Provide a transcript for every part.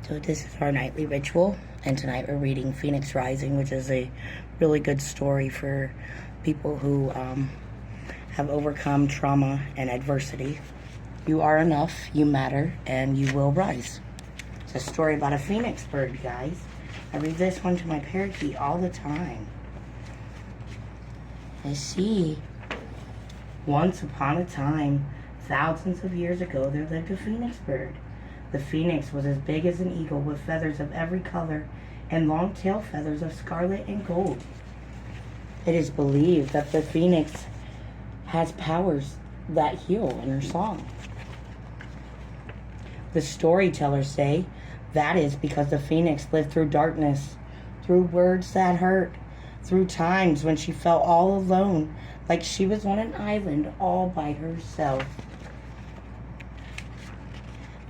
So this is our nightly ritual, and tonight we're reading Phoenix Rising, which is a really good story for people who have overcome trauma and adversity. You are enough, you matter, and you will rise. It's a story about a phoenix bird, guys. I read this one to my parakeet all the time. I see. Once upon a time, thousands of years ago, there lived a phoenix bird. The phoenix was as big as an eagle with feathers of every color and long tail feathers of scarlet and gold. It is believed that the phoenix has powers that heal in her song. The storytellers say that is because the phoenix lived through darkness, through words that hurt, through times when she felt all alone, like she was on an island all by herself.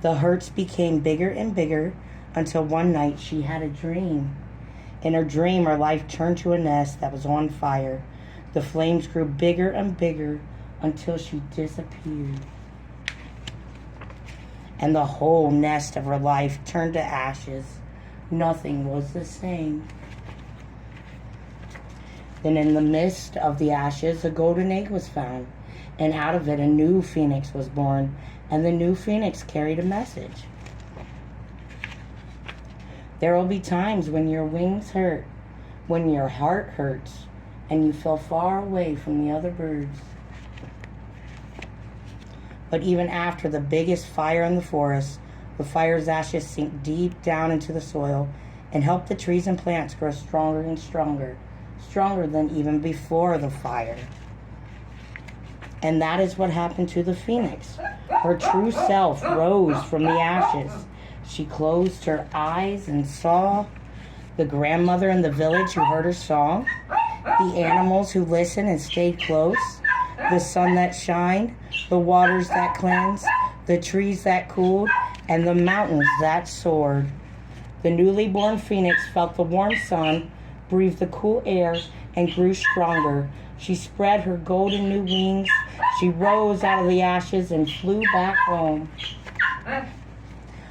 The hurts became bigger and bigger until one night she had a dream. In her dream, her life turned to a nest that was on fire. The flames grew bigger and bigger until she disappeared. And the whole nest of her life turned to ashes. Nothing was the same. Then in the midst of the ashes, a golden egg was found, and out of it a new phoenix was born, and the new phoenix carried a message. There will be times when your wings hurt, when your heart hurts, and you feel far away from the other birds. But even after the biggest fire in the forest, the fire's ashes sink deep down into the soil and help the trees and plants grow stronger and stronger, stronger than even before the fire. And that is what happened to the phoenix. Her true self rose from the ashes. She closed her eyes and saw the grandmother in the village who heard her song, the animals who listened and stayed close, the sun that shined, the waters that cleansed, the trees that cooled, and the mountains that soared. The newly born phoenix felt the warm sun, breathed the cool air, and grew stronger. She spread her golden new wings. She rose out of the ashes and flew back home.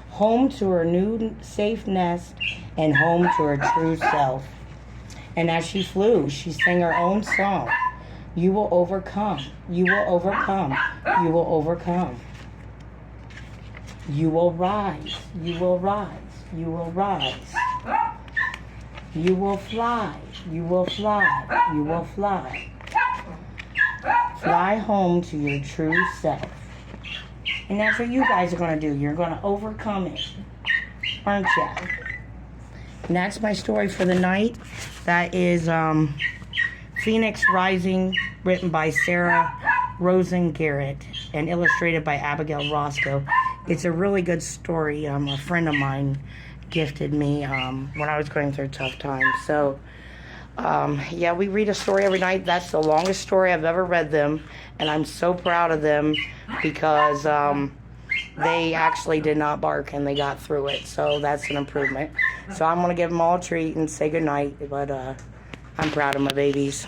Home to her new safe nest and home to her true self. And as she flew, she sang her own song. You will overcome. You will overcome. You will overcome. You will rise. You will rise. You will rise. You will fly. You will fly. You will fly. Fly home to your true self. And that's what you guys are going to do. You're going to overcome it. Aren't you? And that's my story for the night. That is Phoenix Rising, written by Sarah Rosen Garrett and illustrated by Abigail Roscoe. It's a really good story. A friend of mine gifted me when I was going through a tough time. So yeah, we read a story every night. That's the longest story I've ever read them, and I'm so proud of them because they actually did not bark and they got through it, so that's an improvement. So I'm going to give them all a treat and say goodnight, but I'm proud of my babies.